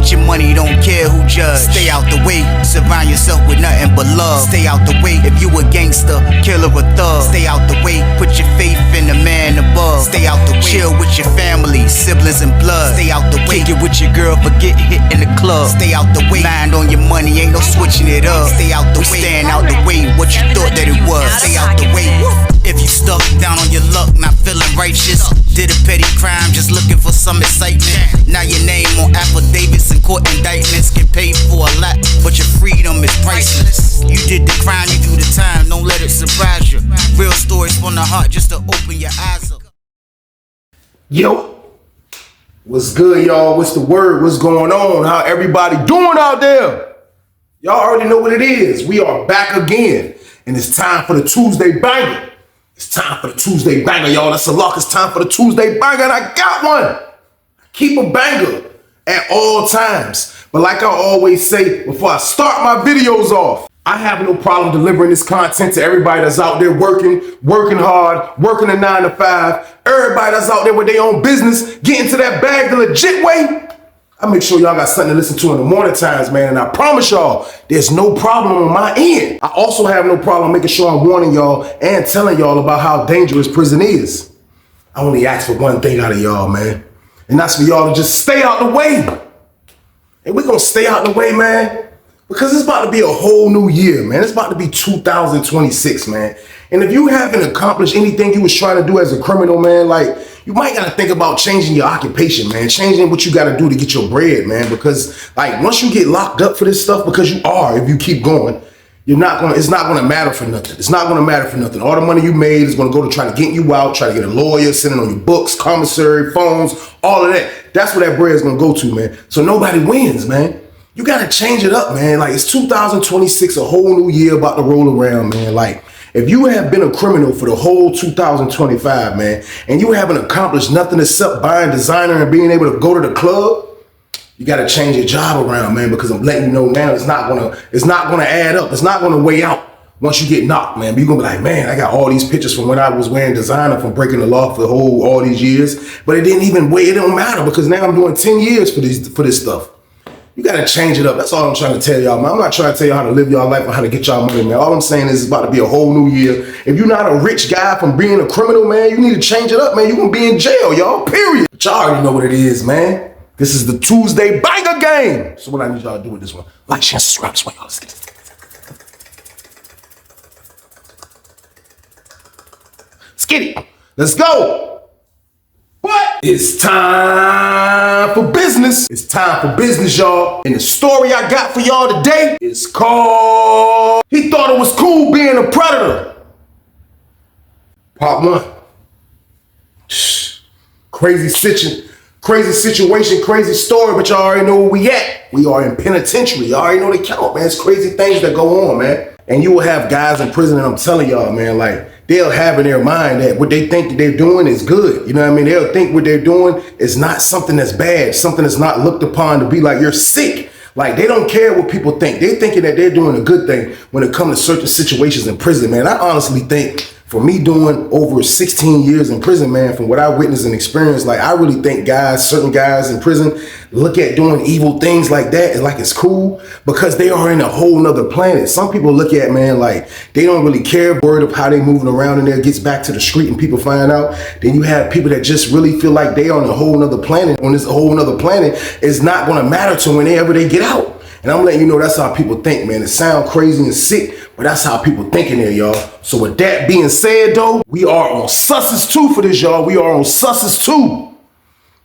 Get your money, don't care who judge. Stay out the way, surround yourself with nothing but love. Stay out the way, if you a gangster, killer or thug. Stay out the way, put your faith in the man above. Stay out the way, chill with your family, siblings and blood. Stay out the way, kick it with your girl, forget hit in the club. Stay out the way, mind on your money, ain't no switching it up. Stay out the way, stand out the way, what you thought that it was. Stay out the way. If you stuck down on your luck, not feeling righteous, did a petty crime, just looking for some excitement. Now your name on affidavits and court indictments, get paid for a lot, but your freedom is priceless. You did the crime, you do the time, don't let it surprise you. Real stories from the heart, just to open your eyes up. Yo, what's good, y'all? What's the word? What's going on? How everybody doing out there? Y'all already know what it is. We are back again, and it's time for the Tuesday banger. It's time for the Tuesday banger, y'all. That's a lock. It's time for the Tuesday banger, and I got one. I keep a banger at all times. But like I always say before I start my videos off, I have no problem delivering this content to everybody that's out there working hard, working a 9 to 5. Everybody that's out there with their own business, getting to that bag the legit way. I make sure y'all got something to listen to in the morning times, man. And I promise y'all, there's no problem on my end. I also have no problem making sure I'm warning y'all and telling y'all about how dangerous prison is. I only ask for one thing out of y'all, man. And that's for y'all to just stay out the way. And we're gonna stay out the way, man, because it's about to be a whole new year, man. It's about to be 2026, man. And if you haven't accomplished anything you was trying to do as a criminal, man, like, you might gotta think about changing your occupation, man. Changing what you gotta do to get your bread, man. Because, like, once you get locked up for this stuff, because you are, if you keep going, it's not gonna matter for nothing. It's not gonna matter for nothing. All the money you made is gonna go to try to get you out, try to get a lawyer, send it on your books, commissary, phones, all of that. That's where that bread is gonna go to, man. So nobody wins, man. You gotta change it up, man. Like, it's 2026, a whole new year about to roll around, man. Like, if you have been a criminal for the whole 2025, man, and you haven't accomplished nothing except buying designer and being able to go to the club, you got to change your job around, man, because I'm letting you know now it's not gonna add up. It's not gonna weigh out once you get knocked, man. But you're gonna be like, man, I got all these pictures from when I was wearing designer from breaking the law for all these years, but it didn't even weigh. It don't matter because now I'm doing 10 years for this stuff. You gotta change it up. That's all I'm trying to tell y'all, man. I'm not trying to tell y'all how to live y'all life or how to get y'all money, man. All I'm saying is it's about to be a whole new year. If you're not a rich guy from being a criminal, man, you need to change it up, man. You're gonna be in jail, y'all, period. But y'all already know what it is, man. This is the Tuesday banger game. So what I need y'all to do with this one, like, share, subscribe, this way, y'all. Let's get this. Let's get it. Let's go. What? It's time for business. It's time for business, y'all. And the story I got for y'all today is called He Thought It Was Cool Being a Predator. Part 1. Crazy situation, crazy story, but y'all already know where we at. We are in penitentiary. Y'all already know the count, man. It's crazy things that go on, man. And you will have guys in prison, and I'm telling y'all, man, like, they'll have in their mind that what they think that they're doing is good. You know what I mean? They'll think what they're doing is not something that's bad, something that's not looked upon to be like, you're sick. Like, they don't care what people think. They're thinking that they're doing a good thing when it comes to certain situations in prison, man. I honestly think, for me doing over 16 years in prison, man, from what I witnessed and experienced, like, I really think certain guys in prison look at doing evil things like that and like it's cool because they are in a whole nother planet. Some people look at, man, like, they don't really care. Word of how they moving around in there gets back to the street and people find out. Then you have people that just really feel like they on a whole nother planet. On this whole nother planet, it's not going to matter to whenever they get out. And I'm letting you know that's how people think, man. It sounds crazy and sick, but that's how people think in there, y'all. So with that being said, though, we are on Susses 2 for this, y'all. We are on Susses 2.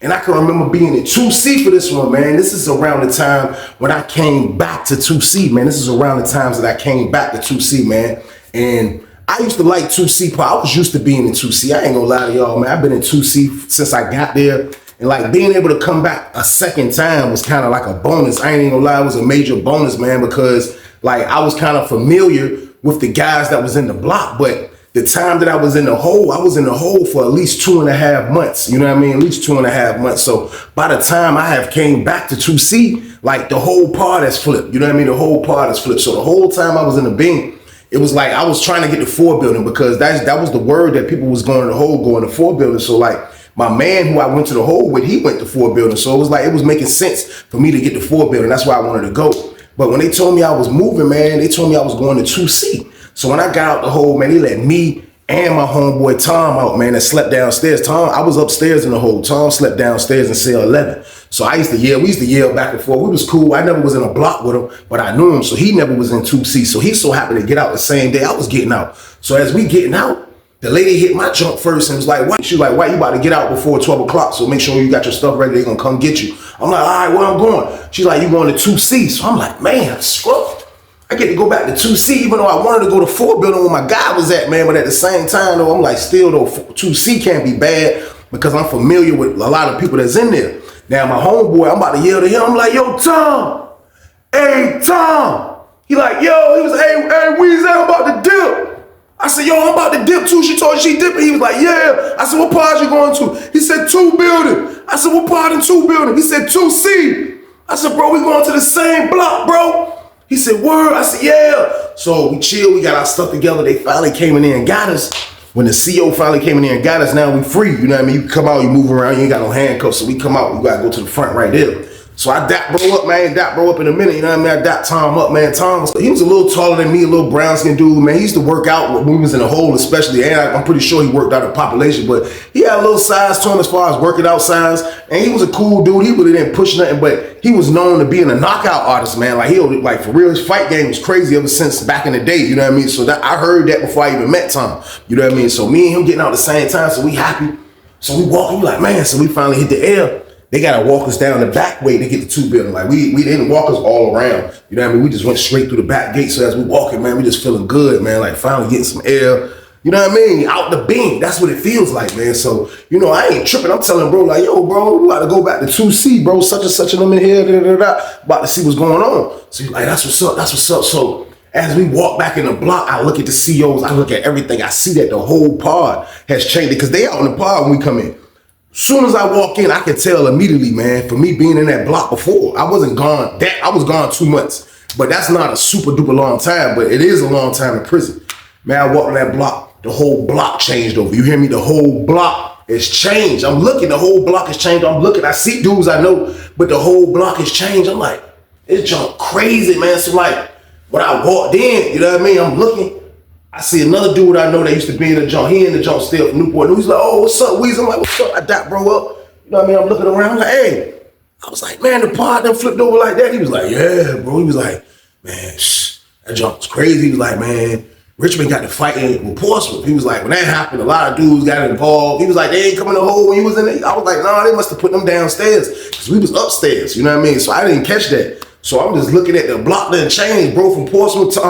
And I can remember being in 2C for this one, man. This is around the time when I came back to 2C, man. This is around the times that I came back to 2C, man. And I used to like 2C. I was used to being in 2C. I ain't gonna lie to y'all, man. I've been in 2C since I got there. And like being able to come back a second time was kind of like a bonus. I ain't even gonna lie, it was a major bonus, man, because like I was kind of familiar with the guys that was in the block, but the time that I was in the hole for at least 2.5 months. You know what I mean? At least 2.5 months. So by the time I have came back to 2C, like the whole part has flipped. You know what I mean? The whole part has flipped. So the whole time I was in the Bing, it was like I was trying to get the 4 building because that was the word that people was going to the hole, going to 4 building. So like My man who I went to the hole with, he went to 4 building. So it was like, it was making sense for me to get to 4 building. That's why I wanted to go. But when they told me I was moving, man, they told me I was going to 2C. So when I got out the hole, man, they let me and my homeboy Tom out, man, that slept downstairs. Tom, I was upstairs in the hole. Tom slept downstairs in cell 11. So we used to yell back and forth. We was cool. I never was in a block with him, but I knew him. So he never was in 2C. So he so happened to get out the same day I was getting out. So as we getting out, the lady hit my junk first and was like, "What?" She was like, "Why you about to get out before 12 o'clock? So make sure you got your stuff ready. They're going to come get you." I'm like, "All right, where I'm going?" She's like, "You going to 2C. So I'm like, man, scruff. I get to go back to 2C, even though I wanted to go to 4 building where my guy was at, man. But at the same time, though, I'm like, still, though, 2C can't be bad because I'm familiar with a lot of people that's in there. Now, my homeboy, I'm about to yell to him. I'm like, "Yo, Tom. Hey, Tom." He like, "Yo," he was, hey, Weezy, I'm about to dip." I said, "Yo, I'm about to dip too." She told me she dipping. He was like, "Yeah." I said, "What part you going to?" He said, 2 building. I said, "What part in 2 building?" He said, 2C. I said, "Bro, we going to the same block, bro." He said, "Word?" I said, "Yeah." So we chilled, we got our stuff together. They finally came in there and got us. When the CO finally came in there and got us, now we free. You know what I mean? You can come out, you move around, you ain't got no handcuffs. So we come out, we gotta go to the front right there. So I dap bro up, man. Dap bro up in a minute. You know what I mean? I dap Tom up, man. Tom, he was a little taller than me, a little brown skin dude, man. He used to work out when we was in the hole, especially. And I'm pretty sure he worked out the population, but he had a little size to him as far as working out size. And he was a cool dude. He really didn't push nothing, but he was known to being a knockout artist, man. Like for real, his fight game was crazy ever since back in the day. You know what I mean? So that I heard that before I even met Tom. You know what I mean? So me and him getting out at the same time, so we happy. So we walking, we like, man. So we finally hit the air. They gotta walk us down the back way to get the 2 building. Like we didn't walk us all around. You know what I mean? We just went straight through the back gate. So as we walking, man, we just feeling good, man. Like finally getting some air. You know what I mean? Out the beam. That's what it feels like, man. So, you know, I ain't tripping. I'm telling bro, like, "Yo, bro, we gotta go back to 2C, bro. Such and such and them in here, about to see what's going on." So he's like, "That's what's up. That's what's up." So as we walk back in the block, I look at the COs, I look at everything. I see that the whole pod has changed because they out in the pod when we come in. Soon as I walk in, I can tell immediately, man, for me being in that block before, I wasn't gone. I was gone 2 months, but that's not a super duper long time, but it is a long time in prison. Man, I walked in that block, the whole block changed over. You hear me? The whole block has changed. I'm looking, the whole block has changed. I'm looking, I see dudes I know, but the whole block has changed. I'm like, it's junk crazy, man. So like, when I walked in, you know what I mean? I'm looking. I see another dude I know that used to be in the junk. He in the junk still from Newport. He's like, "Oh, what's up, Weezy?" I'm like, "What's up?" I dap bro up. You know what I mean? I'm looking around. I'm like, "Hey." I was like, "Man, the pod done flipped over like that." He was like, "Yeah, bro." He was like, "Man, that junk was crazy." He was like, "Man, Richmond got to fighting with Portsmouth." He was like, "When that happened, a lot of dudes got involved." He was like, "They ain't coming to the hole when you was in there." I was like, "Nah, they must have put them downstairs because we was upstairs." You know what I mean? So I didn't catch that. So I'm just looking at the block that changed, bro, from Portsmouth to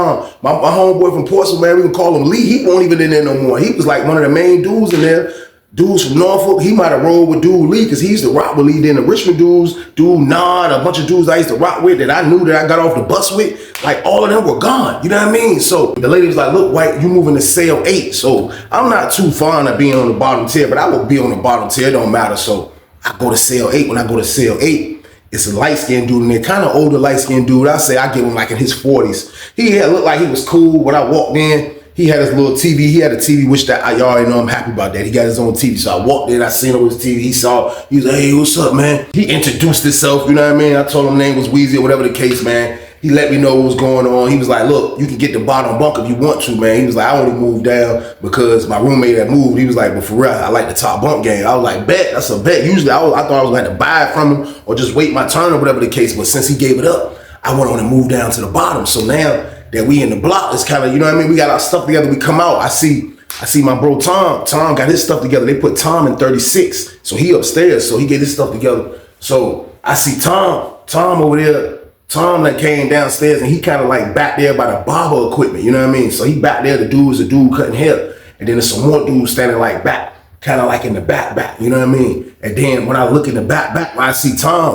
my homeboy from Portsmouth, man, we can call him Lee. He won't even in there no more. He was like one of the main dudes in there. Dudes from Norfolk, he might have rolled with dude Lee because he used to rock with Lee. Then the Richmond dudes, dude Nod, a bunch of dudes I used to rock with that I knew that I got off the bus with, like all of them were gone. You know what I mean? So the lady was like, "Look, White, you moving to cell 8. So I'm not too fond of being on the bottom tier, but I will be on the bottom tier. It don't matter. So I go to cell 8. When I go to cell 8, it's a light-skinned dude in there, kind of older light-skinned dude. I say I give him like in his 40s. He had looked like he was cool. When I walked in, he had his little TV. He had a TV, which that y'all already know I'm happy about that. He got his own TV. So I walked in, I seen him with his TV. He was like, "Hey, what's up, man?" He introduced himself, you know what I mean? I told him name was Weezy or whatever the case, man. He let me know what was going on. He was like, "Look, you can get the bottom bunk if you want to, man." He was like, "I only moved down because my roommate had moved." He was like, "But for real, I like the top bunk game." I was like, "Bet, that's a bet." Usually I thought I was going to have to buy it from him or just wait my turn or whatever the case. But since he gave it up, I went on and moved down to the bottom. So now that we in the block, it's kind of, you know what I mean? We got our stuff together. We come out. I see my bro Tom. Tom got his stuff together. They put Tom in 36. So he upstairs. So he get his stuff together. So I see Tom over there. Tom that came downstairs and he kind of like back there by the barber equipment, you know what I mean? So he back there, the dude cutting hair. And then there's some more dudes standing like back, kind of like in the back, you know what I mean? And then when I look in the back, where I see Tom,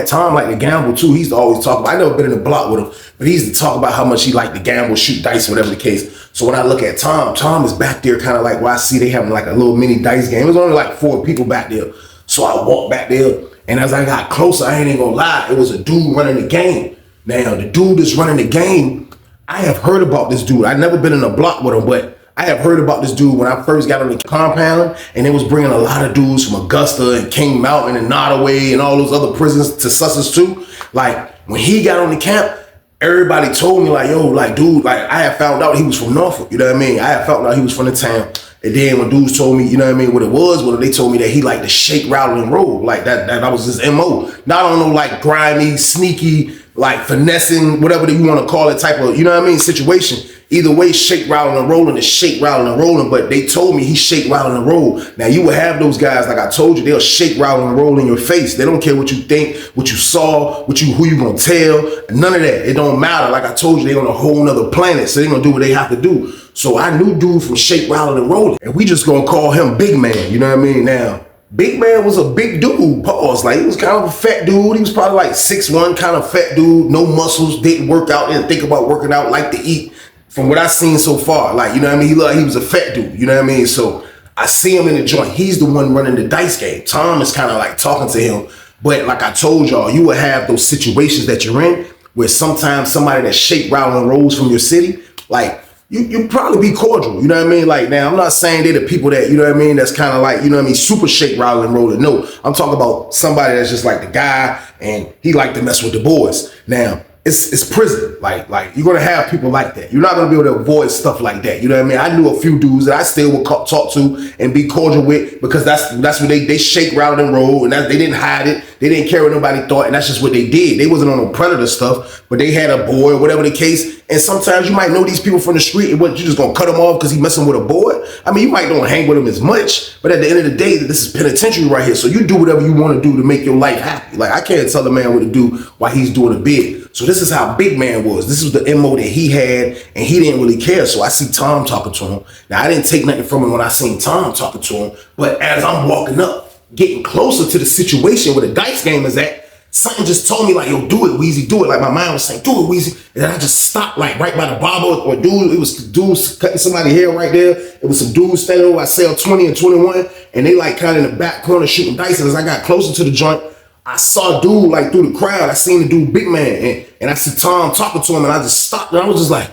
Tom like to gamble too. He used to always talk about, I never been in the block with him, but he used to talk about how much he liked to gamble, shoot dice, whatever the case. So when I look at Tom is back there kind of like where I see they having like a little mini dice game. It was only like 4 people back there. So I walked back there. And as I got closer, I ain't even gonna lie, it was a dude running the game. Now, the dude that's running the game, I have heard about this dude. I've never been in a block with him, but I have heard about this dude when I first got on the compound, and they was bringing a lot of dudes from Augusta and King Mountain and Nottoway and all those other prisons to Sussex too. Like when he got on the camp, everybody told me like, yo, like dude, like I had found out he was from Norfolk, you know what I mean? I had found out he was from the town. And then when dudes told me, you know what I mean, what it was, well, they told me that he liked to shake, rattle, and roll. Like that was his MO. Not on no like grimy, sneaky, like finessing, whatever you want to call it type of, you know what I mean, situation. Either way, shake, rattle, and rolling is shake, rattle, and rolling. But they told me he shake, rattle, and roll. Now you will have those guys, like I told you, they'll shake, rattle, and roll in your face. They don't care what you think, what you saw, who you gonna tell. None of that. It don't matter. Like I told you, they on a whole nother planet, so they gonna do what they have to do. So I knew dude from shake, rattle, and rolling, and we just gonna call him Big Man. You know what I mean? Now, Big Man was a big dude. Pause. Like he was kind of a fat dude. He was probably like 6'1", kind of fat dude, no muscles, didn't work out, didn't think about working out, liked to eat. From what I've seen so far, like, you know what I mean? He looked like he was a fat dude, you know what I mean? So I see him in the joint. He's the one running the dice game. Tom is kind of like talking to him. But like I told y'all, you will have those situations that you're in where sometimes somebody that shake, rattle, and rolls from your city, like, you probably be cordial, you know what I mean? Like, now, I'm not saying they're the people that, you know what I mean, that's kind of like, you know what I mean, super shake, rattle, and rolling. No, I'm talking about somebody that's just like the guy, and he like to mess with the boys. Now, it's prison. Like you're gonna have people like that. You're not gonna be able to avoid stuff like that. You know what I mean? I knew a few dudes that I still would talk to and be cordial with because that's what they shake, rattle, and roll, and they didn't hide it. They didn't care what nobody thought, and that's just what they did. They wasn't on no predator stuff, but they had a boy or whatever the case. And sometimes you might know these people from the street, and what you just gonna cut them off because he messing with a boy? I mean, you might don't hang with him as much, but at the end of the day, this is penitentiary right here. So you do whatever you want to do to make your life happy. Like I can't tell a man what to do while he's doing a bid. So this is how Big Man was. This was the MO that he had, and he didn't really care. So I see Tom talking to him. Now I didn't take nothing from him when I seen Tom talking to him, but as I'm walking up, getting closer to the situation where the dice game is at, something just told me like, yo, do it, Weezy, do it. Like my mind was saying, do it, Weezy. And then I just stopped like right by the barber or dude. It was dudes cutting somebody's hair right there. It was some dudes standing over, I sell 20 and 21. And they like kind of in the back corner shooting dice. And as I got closer to the joint, I saw a dude like through the crowd. I seen the dude Big Man. And I see Tom talking to him, and I just stopped. And I was just like,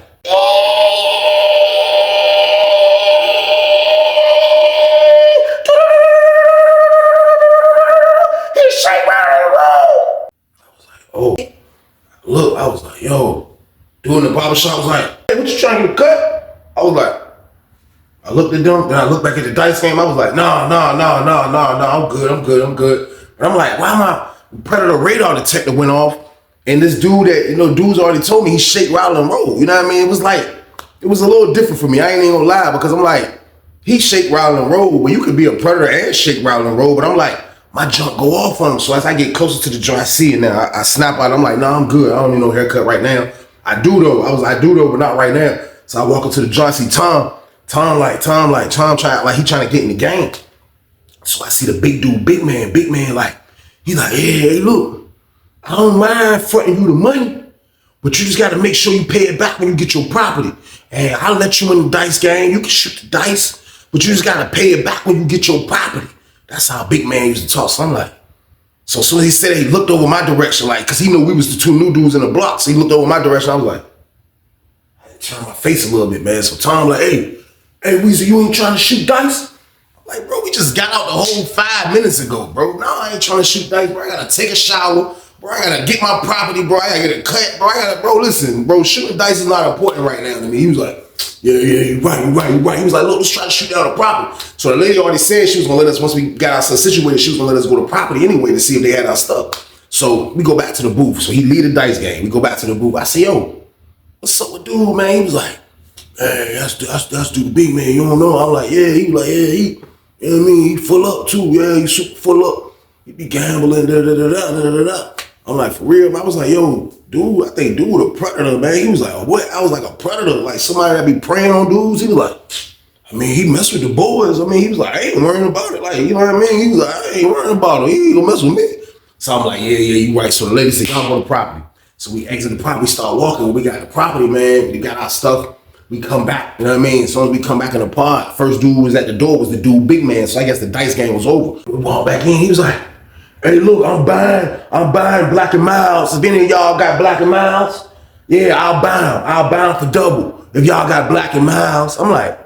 oh, look, I was like, yo, dude in the barbershop was like, hey, what you trying to cut? I was like, I looked at them, then I looked back at the dice game. I was like, nah, I'm good. But I'm like, why my predator radar detector went off? And this dude that, you know, dudes already told me he shake, rattle, and roll. You know what I mean? It was a little different for me. I ain't even gonna lie, because I'm like, he shake, rattle, and roll, but you could be a predator and shake, rattle, and roll. But I'm like, my junk go off on him. So as I get closer to the joint, I see it now. I snap out. I'm like, nah, I'm good. I don't need no haircut right now. I do though, but not right now. So I walk up to the joint, see Tom trying, like he trying to get in the game. So I see the big dude, Big Man, like, he's like, hey, look, I don't mind fronting you the money, but you just got to make sure you pay it back when you get your property. And I'll let you in the dice game. You can shoot the dice, but you just got to pay it back when you get your property. That's how Big Man used to talk. So I'm like, so as soon as he said it, he looked over my direction, like, because he knew we was the two new dudes in the block. So he looked over my direction. I was like, I had to turn my face a little bit, man. So Tom like, hey, Weezy, you ain't trying to shoot dice? Like, bro, we just got out the whole 5 minutes ago, bro. No, I ain't trying to shoot dice, bro. I gotta take a shower, bro. I gotta get my property, bro. I gotta get a cut, bro. Listen, bro, shooting dice is not important right now to me. He was like, yeah, you're right. He was like, look, let's try to shoot down the property. So the lady already said she was gonna let us, once we got ourselves situated, she was gonna let us go to property anyway to see if they had our stuff. So we go back to the booth. So he lead the dice game. We go back to the booth. I say, yo, what's up with dude, man? He was like, hey, that's dude Big Man. You don't know? I'm like, yeah. He was like, yeah, he. You know what I mean? He full up too. Yeah, he super full up. He be gambling, da. I'm like, for real? I was like, yo, dude, I think dude a predator, man. He was like, what? I was like, a predator? Like somebody that be preying on dudes? He was like, I mean, he messed with the boys. I mean, he was like, I ain't worrying about it. Like, you know what I mean? He was like, I ain't worrying about it. He ain't gonna mess with me. So I'm like, yeah, you right. So the lady said, y'all go to property. So we exit the property, we start walking. We got the property, man. We got our stuff. We come back, you know what I mean? As soon as we come back in the pod, first dude was at the door was the dude Big Man. So I guess the dice game was over. We walked back in. He was like, hey, look, I'm buying Black and Miles. If any of y'all got Black and Miles, yeah, I'll buy them for double. If y'all got Black and Miles. I'm like,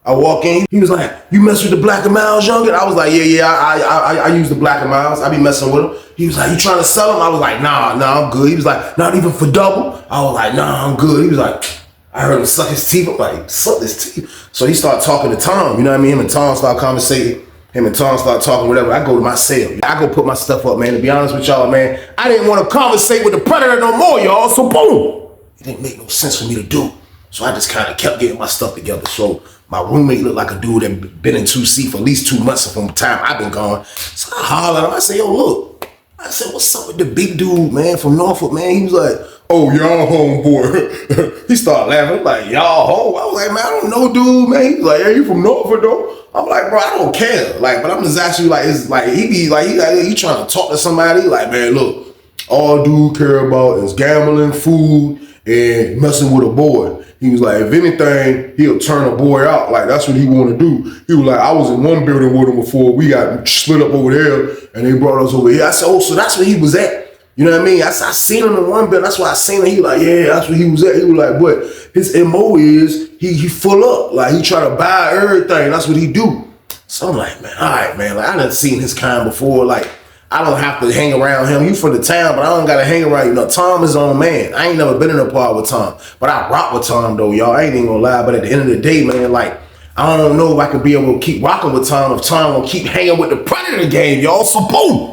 I walk in, he was like, you mess with the Black and Miles youngin? I was like, yeah, I use the Black and Miles. I be messing with them. He was like, you trying to sell them? I was like, nah, I'm good. He was like, not even for double? I was like, nah, I'm good. He was like, I heard him suck his teeth. I'm like, suck his teeth. So he started talking to Tom, you know what I mean? Him and Tom started conversating. Him and Tom started talking, whatever. I go to my cell. I go put my stuff up, man. To be honest with y'all, man, I didn't want to conversate with the predator no more, y'all. So boom. It didn't make no sense for me to do. So I just kind of kept getting my stuff together. So my roommate looked like a dude that been in 2C for at least 2 months from the time I've been gone. So I hollered at him. I said, yo, look. I said, what's up with the big dude, man, from Norfolk, man? He was like, oh, y'all homeboy. He started laughing. I'm like, y'all home? I was like, man, I don't know, dude, man. He was like, hey, you from Norfolk, though? I'm like, bro, I don't care. Like, but I'm just asking you, like, it's like, he be like, he trying to talk to somebody. Like, man, look, all dude care about is gambling, food, and messing with a boy. He was like, if anything, he'll turn a boy out. Like, that's what he want to do. He was like, I was in one building with him before. We got split up over there, and they brought us over here. I said, oh, so that's where he was at. You know what I mean? I seen him in one building. That's why I seen him. He was like, yeah, that's where he was at. He was like, but his MO is he full up. Like, he try to buy everything. That's what he do. So I'm like, man, all right, man. Like, I done seen his kind before. Like, I don't have to hang around him. You from the town, but I don't got to hang around you. No, Tom is his own man. I ain't never been in a part with Tom. But I rock with Tom, though, y'all. I ain't even gonna lie. But at the end of the day, man, like, I don't know if I could be able to keep rocking with Tom if Tom will keep hanging with the Predator game, y'all. So boom.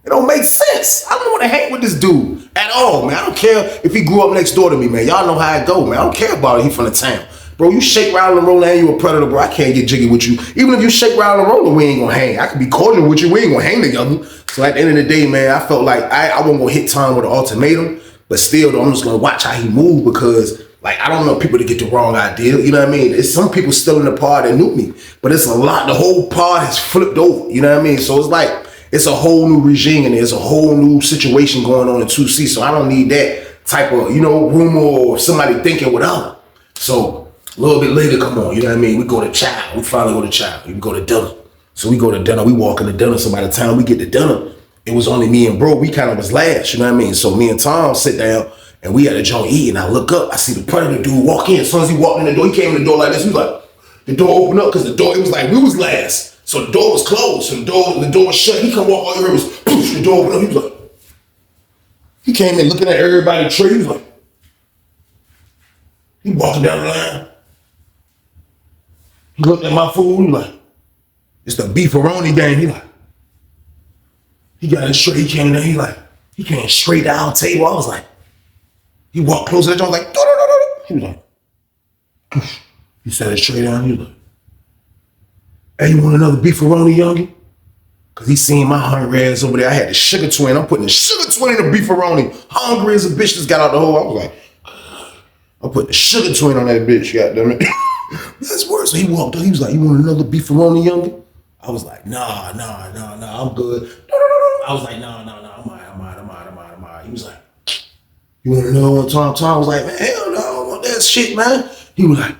It don't make sense. I don't want to hang with this dude at all, man. I don't care if he grew up next door to me, man. Y'all know how it go, man. I don't care about it. He from the town. Bro, you shake, rattle, and roll, and you a predator, bro. I can't get jiggy with you. Even if you shake, rattle, and roll, we ain't gonna hang. I could be cordial with you. We ain't gonna hang together. So at the end of the day, man, I felt like I wasn't gonna hit Tom with an ultimatum, but still, though, I'm just gonna watch how he move because, like, I don't know people to get the wrong idea. You know what I mean? It's some people still in the pod that knew me, but it's a lot. The whole pod has flipped over. You know what I mean? So it's like it's a whole new regime and there's a whole new situation going on in 2C. So I don't need that type of, you know, rumor or somebody thinking whatever. So a little bit later, come on, you know what I mean? We go to chow. We finally go to chow. We go to dinner. So we go to dinner. We walk into dinner. So by the time we get to dinner, it was only me and bro. We kind of was last, you know what I mean? So me and Tom sit down and we had a joint eat. And I look up. I see the predator dude walk in. As soon as he walked in the door, he came in the door like this. He was like, the door opened up because the door, it was like we was last. So the door was closed. So the door was shut. He come walk, all you heard was poof, the door opened up. He was like, he came in looking at everybody's tray. He was like, he walking down the line. He looked at my food, he like, it's the beefaroni game. He like, he got it straight, he came down, he came straight to our table. I was like, he walked closer to the joint, like, he was like, he sat it straight down, he was like, hey, you want another beefaroni, youngin? Cause he seen my hungry ass over there. I had the sugar twin, I'm putting the sugar twin in the beefaroni. Hungry as a bitch just got out the hole. I was like, I put the sugar twin on that bitch, goddammit. That's worse. So he walked up, he was like, you want another beefaroni, youngin? I was like, nah, I'm good. I was like, nah, I'm all right. He was like, you want another one, Tom? Tom was like, man, hell no, I don't want that shit, man. He was like,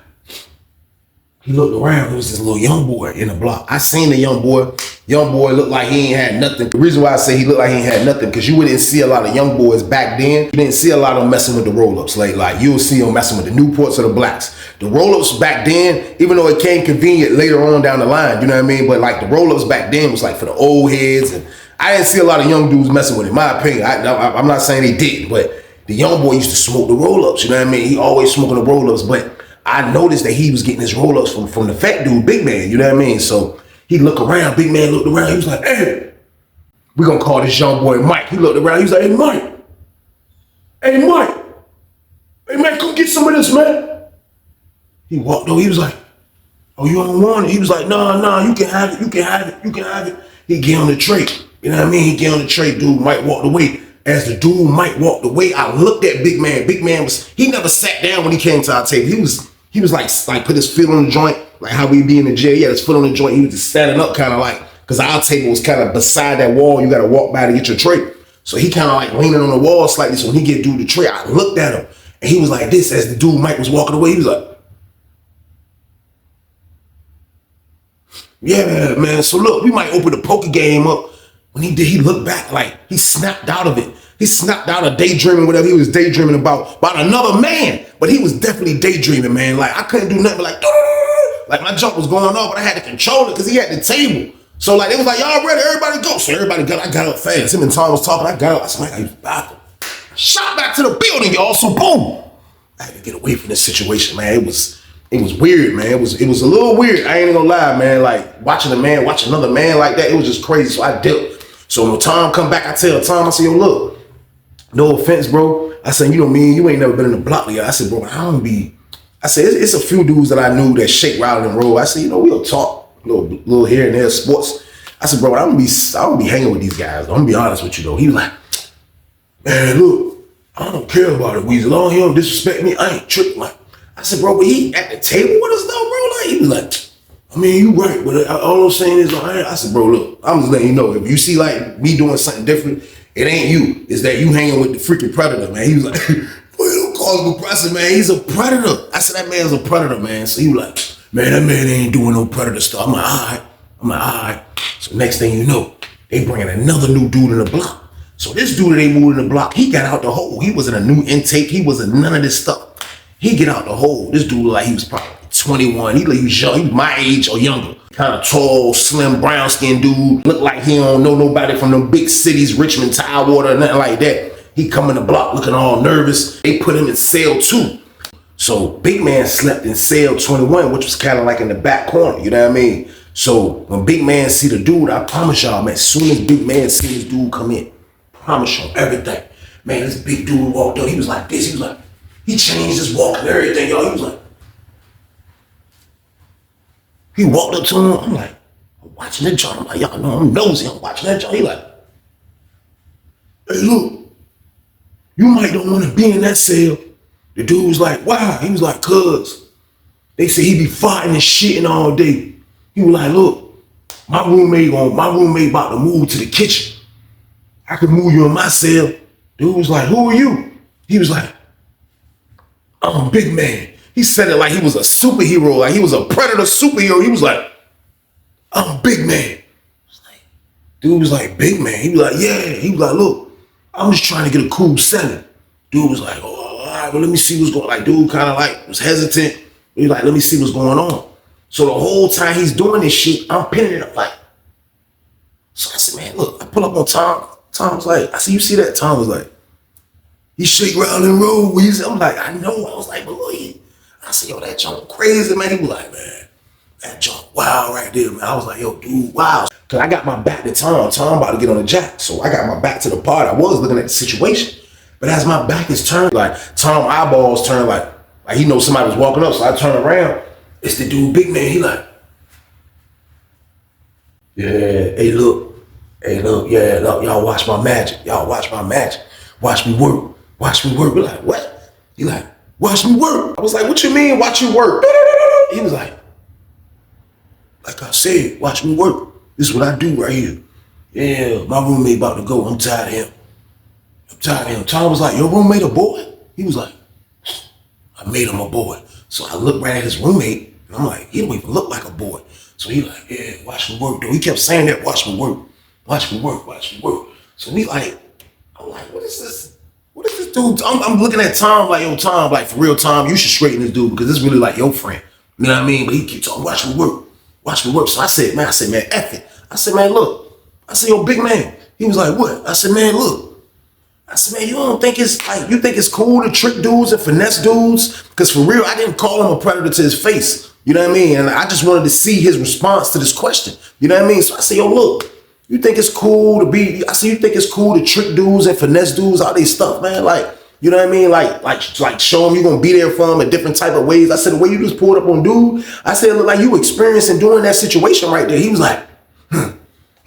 he looked around, there was this little young boy in the block. I seen the young boy. Young boy looked like he ain't had nothing. The reason why I say he looked like he ain't had nothing, because you wouldn't see a lot of young boys back then. You didn't see a lot of them messing with the roll-ups. Like you'll see them messing with the Newports or the Blacks. The roll-ups back then, even though it came convenient later on down the line, you know what I mean? But like the roll-ups back then was like for the old heads. And I didn't see a lot of young dudes messing with it, in my opinion. I'm not saying they did, but the young boy used to smoke the roll-ups, you know what I mean? He always smoking the roll-ups, but I noticed that he was getting his roll-ups from the fat dude, big man, you know what I mean? So he looked around, big man looked around, he was like, hey, we gonna call this young boy Mike. He looked around, he was like, hey, Mike, come get some of this, man. He walked over, he was like, oh, you don't want it? He was like, nah, you can have it. He get on the tray, you know what I mean? He get on the tray, dude, Mike walked away. As the dude Mike walked away, I looked at big man. Big man he never sat down when he came to our table. He was like put his foot on the joint, like how we be in the jail. He had his foot on the joint. He was just standing up kind of like, because our table was kind of beside that wall. You got to walk by to get your tray. So he kind of like leaning on the wall slightly. So when he get through the tray, I looked at him and he was like this as the dude Mike was walking away. He was like, yeah, man. So look, we might open the poker game up. When he did, he looked back like he snapped out of it. He snapped out of daydreaming, whatever he was daydreaming about another man. But he was definitely daydreaming, man. Like I couldn't do nothing but like, Like my jump was going off, but I had to control it because he had the table. So like, it was like, y'all ready, everybody go. So everybody I got up fast. Him and Tom was talking, I got up. I said, I shot back to the building, y'all, so boom. I had to get away from this situation, man. It was weird, man. It was a little weird. I ain't gonna lie, man. Like watching another man like that, it was just crazy. So I dipped. So when Tom come back, I tell Tom, I said, yo, look, no offense, bro. I said, you know me, you ain't never been in the block yet. I said, bro, I said, it's a few dudes that I knew that shake, rattle, and roll. I said, you know, we'll talk a little here and there, sports. I said, bro, I don't be hanging with these guys. I'm gonna be honest with you though. He was like, man, look, I don't care about it, Weezy. Long he don't disrespect me, I ain't tripping. Like, I said, bro, but he at the table with us though, bro. Like, he was like, I mean, you right, but all I'm saying is, I said, bro, look, I'm just letting you know, if you see like me doing something different, it ain't you. It's that you hanging with the freaking predator, man. He was like, boy, don't call him a predator, man. He's a predator. I said, that man's a predator, man. So he was like, man, that man ain't doing no predator stuff. I'm like, all right. So next thing you know, they bringing another new dude in the block. So this dude that they moved in the block, he got out the hole. He wasn't a new intake. He wasn't none of this stuff. He get out the hole. This dude like he was probably 21. He was young. He was my age or younger. Kind of tall, slim, brown skinned dude. Looked like he don't know nobody from them big cities, Richmond, Tidewater, nothing like that. He come in the block looking all nervous. They put him in cell 2. So big man slept in cell 21, which was kind of like in the back corner. You know what I mean? So when big man see the dude, I promise y'all, man, as soon as big man see this dude come in, promise you everything. Man, this big dude walked up. He was like this. He was like, he changed his walk and everything, y'all. He was like, he walked up to him. I'm like, I'm watching that joint. I'm like, y'all know I'm nosy. I'm watching that joint. He like, hey, look, you might don't want to be in that cell. The dude was like, why? He was like, cuz they say he be fighting and shitting all day. He was like, look, my roommate about to move to the kitchen. I could move you in my cell. Dude was like, who are you? He was like, I'm Big Man. He said it like he was a superhero, like he was a predator superhero. He was like, I'm Big Man. Dude was like, Big Man? He was like, yeah. He was like, look, I'm just trying to get a cool selling. Dude was like, oh, all right, well, let me see what's going on. Like, dude kind of like was hesitant. He was like, let me see what's going on. So the whole time he's doing this shit, I'm pinning it up like. So I said, man, look, I pull up on Tom. Tom was like, I said, you see that? Tom was like, he shake, rattle, and roll, Weezy. I'm like, I know. I was like, boy. I said, yo, that junk crazy, man. He was like, man, that junk wild right there, man. I was like, yo, dude, wow. Cause I got my back to Tom. Tom about to get on the jack. So I got my back to the party. I was looking at the situation. But as my back is turned, like Tom eyeballs turned like he knows somebody was walking up. So I turn around. It's the dude, Big Man. He like, yeah, hey, look, yeah, look, y'all watch my magic. Y'all watch my magic. Watch me work. Watch me work. We're like, what? He like, watch me work. I was like, what you mean, watch you work? He was like I said, watch me work. This is what I do right here. Yeah, my roommate about to go. I'm tired of him. Tom was like, your roommate a boy? He was like, I made him a boy. So I looked right at his roommate, and I'm like, he don't even look like a boy. So he like, yeah, watch me work, though. He kept saying that, watch me work. Watch me work, watch me work. So we like, I'm like, what is this? What is this dude? I'm looking at Tom like, yo, Tom, like, for real, Tom, you should straighten this dude because this is really like your friend. You know what I mean? But he keeps talking, watch me work. Watch me work. So I said, man, F it. I said, man, look. I said, yo, Big Man. He was like, what? I said, man, look. I said, man, you don't think it's like, you think it's cool to trick dudes and finesse dudes? Because for real, I didn't call him a predator to his face. You know what I mean? And I just wanted to see his response to this question. You know what I mean? So I said, yo, look. You think it's cool to be, I said, you think it's cool to trick dudes and finesse dudes, all these stuff, man? Like, you know what I mean? Like show them you're going to be there for them in different type of ways. I said, the way you just pulled up on dude, I said, look like you experiencing doing that situation right there. He was like,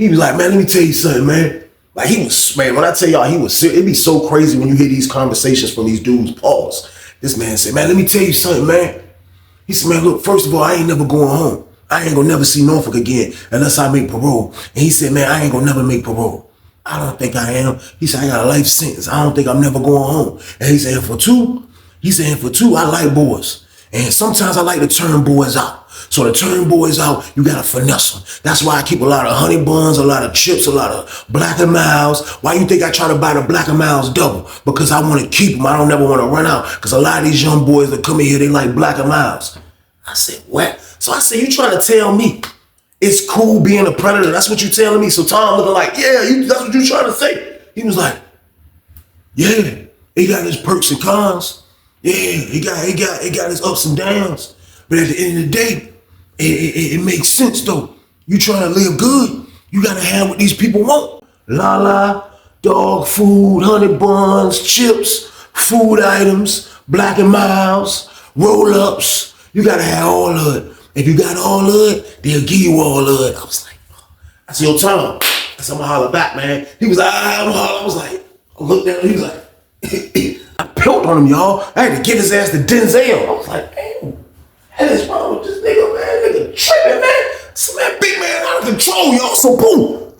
He was like, man, let me tell you something, man. Like he was, man, when I tell y'all he was serious, it'd be so crazy when you hear these conversations from these dudes, pause. This man said, man, let me tell you something, man. He said, man, look, first of all, I ain't never going home. I ain't gonna never see Norfolk again unless I make parole. And he said, man, I ain't gonna never make parole. I don't think I am. He said, I got a life sentence. I don't think I'm never going home. And he said, for two, I like boys. And sometimes I like to turn boys out. So to turn boys out, you gotta finesse them. That's why I keep a lot of honey buns, a lot of chips, a lot of Black and Miles. Why you think I try to buy the Black and Miles double? Because I want to keep them. I don't never want to run out. Because a lot of these young boys that come in here, they like Black and Miles. I said, what? So I said, you trying to tell me it's cool being a predator? That's what you telling me? So Tom looking like, yeah, that's what you trying to say. He was like, yeah, he got his perks and cons. Yeah, he got his ups and downs. But at the end of the day, it makes sense though. You trying to live good, you gotta have what these people want. Lala, dog food, honey buns, chips, food items, Black and Miles, roll-ups. You gotta have all of it. If you got all of it, they'll give you all of it. I was like, I said, yo, Tom. I said, I'm gonna holler back, man. He was like, I'm gonna holler. I was like, I looked at him, he was like, I pilled on him, y'all. I had to give his ass to Denzel. I was like, damn, what is wrong with this nigga, man? Nigga tripping, man. This man, big man out of control, y'all. So boom.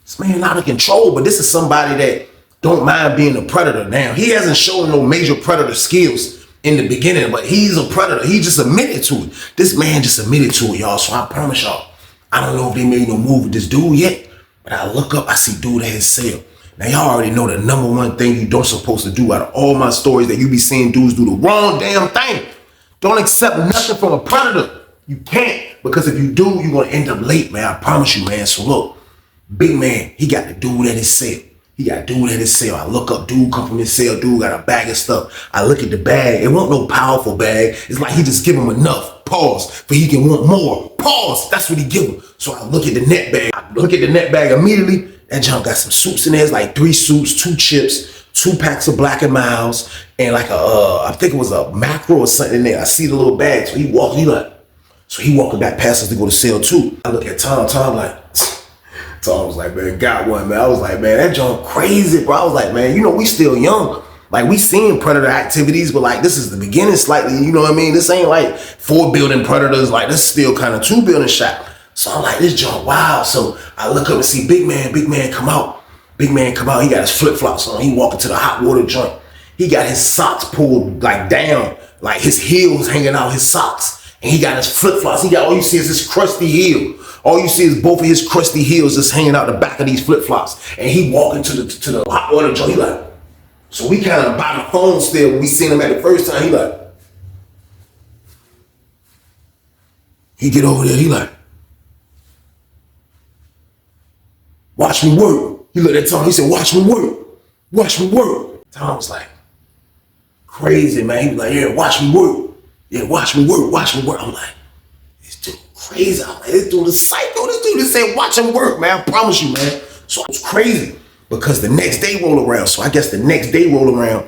This man out of control, but this is somebody that don't mind being a predator now. He hasn't shown no major predator skills in the beginning, but he's a predator. He just admitted to it. This man just admitted to it, y'all. So I promise y'all, I don't know if they made no move with this dude yet, but I look up, I see dude at his cell. Now y'all already know the number one thing you don't supposed to do out of all my stories that you be seeing dudes do the wrong damn thing. Don't accept nothing from a predator. You can't, because if you do, you're gonna end up late, man. I promise you, man. So look, big man, he got the dude at his cell. He got dude at his cell. I look up, dude come from his cell, dude got a bag of stuff. I look at the bag, it wasn't no powerful bag. It's like he just give him enough, pause, but he can want more, pause. That's what he give him. So I look at the net bag. I look at the net bag immediately. That junk got some soups in there. It's like 3 soups, 2 chips, 2 packs of Black and Miles, and like I think it was a macro or something in there. I see the little bag. So he walking back past us to go to cell 2. I look at Tom like, Tom was like, man, got one, man. I was like, man, that junk crazy, bro. I was like, man, you know, we still young. Like, we seeing predator activities, but like, this is the beginning slightly, you know what I mean? This ain't like 4 building predators. Like, this is still kind of 2 building shot. So I'm like, this junk, wow. So I look up and see big man come out. Big man come out, he got his flip-flops on. He walking to the hot water joint. He got his socks pulled like down, like his heels hanging out his socks. And he got his flip-flops. He got, all you see is his crusty heel. All you see is both of his crusty heels just hanging out the back of these flip-flops. And he walking to the hot water joint. He like, so we kind of by the phone still. When we seen him at the first time, he like, he get over there, he like, watch me work. He looked at Tom, he said, watch me work. Watch me work. Tom was like, crazy, man. He was like, yeah, watch me work. Yeah, watch me work, watch me work. I'm like, this dude crazy. I'm like, this dude is psycho. This dude is saying, watch him work, man. I promise you, man. So it was crazy because the next day roll around. So I guess the next day roll around,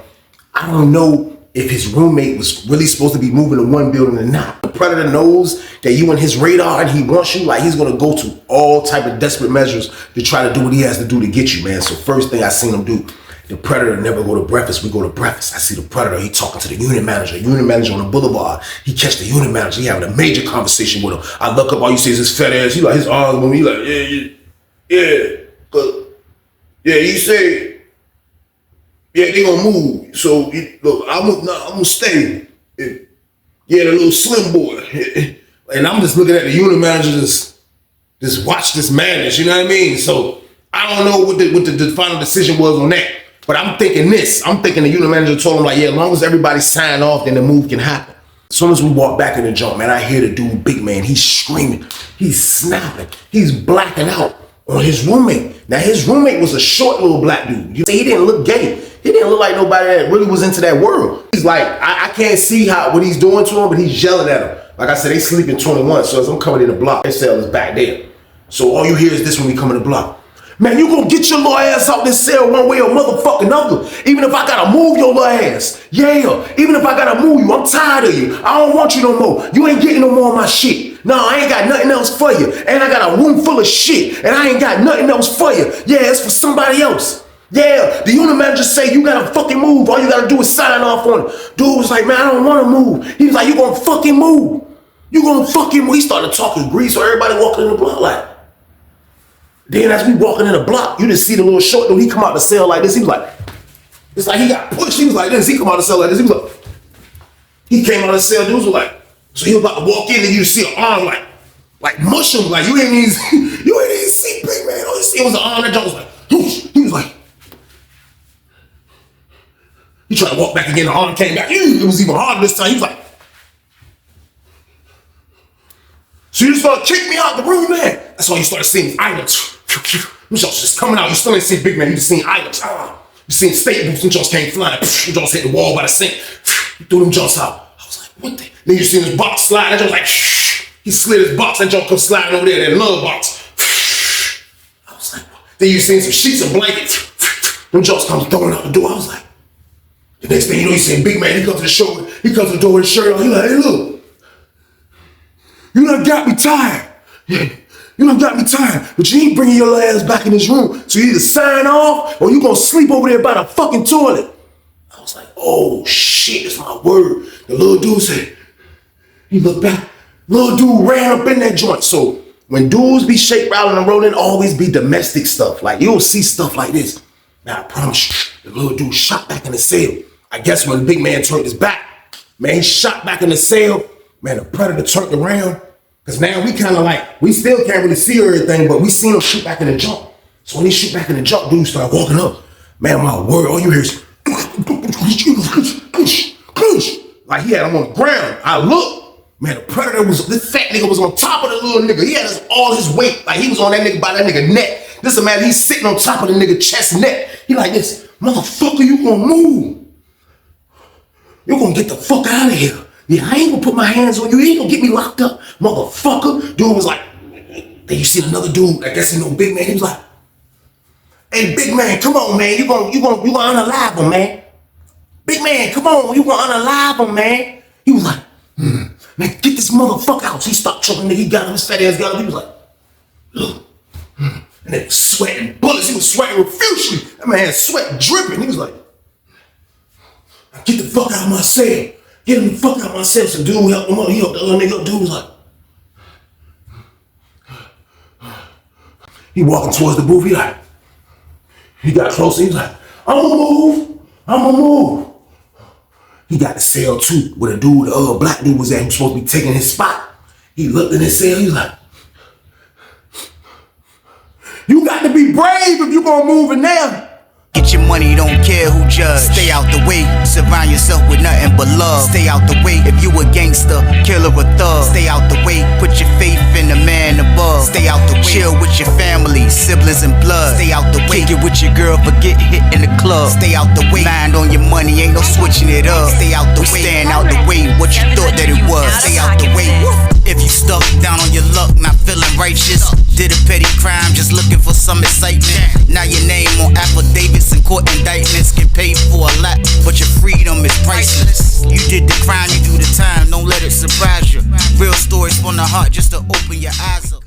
I don't know if his roommate was really supposed to be moving to one building or not. The predator knows that you in his radar and he wants you, like he's gonna go to all type of desperate measures to try to do what he has to do to get you, man. So first thing I seen him do, the predator never go to breakfast, we go to breakfast. I see the predator, he talking to the unit manager on the boulevard. He catch the unit manager, he having a major conversation with him. I look up, all you see is his fat ass, he like his arms moving, he like, yeah, he said, yeah, they gonna move. So look, I'm gonna stay. Yeah, the little slim boy. And I'm just looking at the unit manager just watch this madness, you know what I mean? So I don't know what the final decision was on that. But I'm thinking this. I'm thinking the unit manager told him like, yeah, as long as everybody sign off, then the move can happen. As soon as we walk back in the jump, man, I hear the dude, big man, he's screaming, he's snapping, he's blacking out on his roommate. Now his roommate was a short little black dude. He didn't look gay. He didn't look like nobody that really was into that world. He's like, I can't see what he's doing to him, but he's yelling at him. Like I said, they sleep in 21, so as I'm coming in the block, their cell is back there. So all you hear is this when we come in the block. Man, you gonna get your little ass out this cell one way or motherfucking other. Even if I gotta move your little ass. Yeah, even if I gotta move you, I'm tired of you. I don't want you no more. You ain't getting no more of my shit. No, I ain't got nothing else for you. And I got a room full of shit, and I ain't got nothing else for you. Yeah, it's for somebody else. Yeah, the unit manager say you gotta fucking move. All you gotta do is sign off on it. Dude was like, man, I don't wanna move. He was like, you gonna fucking move. You gonna fucking move. He started talking Greek, so everybody walking in the block like. Then as we walking in the block, you just see the little short dude, he come out the cell like this. He was like, it's like he got pushed. He was like this. He come out the cell like this. He was like, he came out of the cell, dudes were like, so he was about to walk in and you see an arm like mushroom, like you ain't even see big man. All you see was an arm that was like, whoosh. He was like, he tried to walk back again, the arm came back. It was even harder this time. He was like, So you just start kicking me out the room, man. That's why you started seeing items. You just coming out. You still ain't seen big man. You just seen items. You seen staples. Them just came flying. You just hit the wall by the sink. You threw them just out. I was like, what the? Then you seen his box slide. That just like, he slid his box. That just come sliding over there. That love box. I was like, then you seen some sheets and blankets. Them just come throwing out the door. I was like, the next thing you know, you see big man. He comes to the show. He comes to the door with his shirt on. He like, hey, look. You done got me tired. Yeah. You done got me tired, but you ain't bringing your ass back in this room. So you either sign off or you gonna sleep over there by the fucking toilet. I was like, oh shit, it's my word. The little dude said, he looked back. Little dude ran up in that joint. So when dudes be shake, rattling, and rolling, always be domestic stuff. Like you'll see stuff like this. Man, I promise you, the little dude shot back in the cell. I guess when the big man turned his back, man, he shot back in the cell. Man, the predator turned around. Because now we kind of like, we still can't really see everything, but we seen him shoot back in the jump. So when he shoot back in the jump, dude start walking up. Man, my word, all you hear is, like he had him on the ground. I look, man, the predator was, this fat nigga was on top of the little nigga. He had all his weight, like he was on that nigga by that nigga neck. This a man, he's sitting on top of the nigga chest neck. He like this, motherfucker, you gonna move. You gonna get the fuck out of here. Yeah, I ain't gonna put my hands on you. You ain't gonna get me locked up, motherfucker. Dude was like, then you see another dude, I guess he know big man. He was like, hey, big man, come on, man. You gonna unalive him, man. Big man, come on, you gonna unalive him, man. He was like, man, get this motherfucker out. So he stopped choking, nigga. He got him, his fat ass got him. He was like, look. And then sweating bullets. He was sweating profusely. That man had sweat dripping. He was like, get the fuck out of my cell. Get him the fuck out of my cell. Some dude helped him up. He helped the other nigga up. Dude was like, he walking towards the booth. He got closer. He was like, I'm gonna move. He got the cell too, where the dude, the black dude was at. He was supposed to be taking his spot. He looked in his cell. He was like, you got to be brave if you gonna move in there. Get your money, don't care who judge. Stay out the way, surround yourself with nothing but love. Stay out the way if you a gangster, killer or thug. Stay out the way, put your faith in the man above. Stay out the way, chill with your family, siblings and blood. Stay out the way, kick it with your girl, forget hit in the club. Stay out the way, mind on your money, ain't no switching it up. Stay out the way, stand out the way, what you thought that it was. Stay out the way. If you stuck down on your luck, not feeling righteous, did a petty crime, just looking for some excitement. Now your name on affidavits and court indictments, get paid for a lot, but your freedom is priceless. You did the crime, you do the time, don't let it surprise you. Real stories from the heart, just to open your eyes up.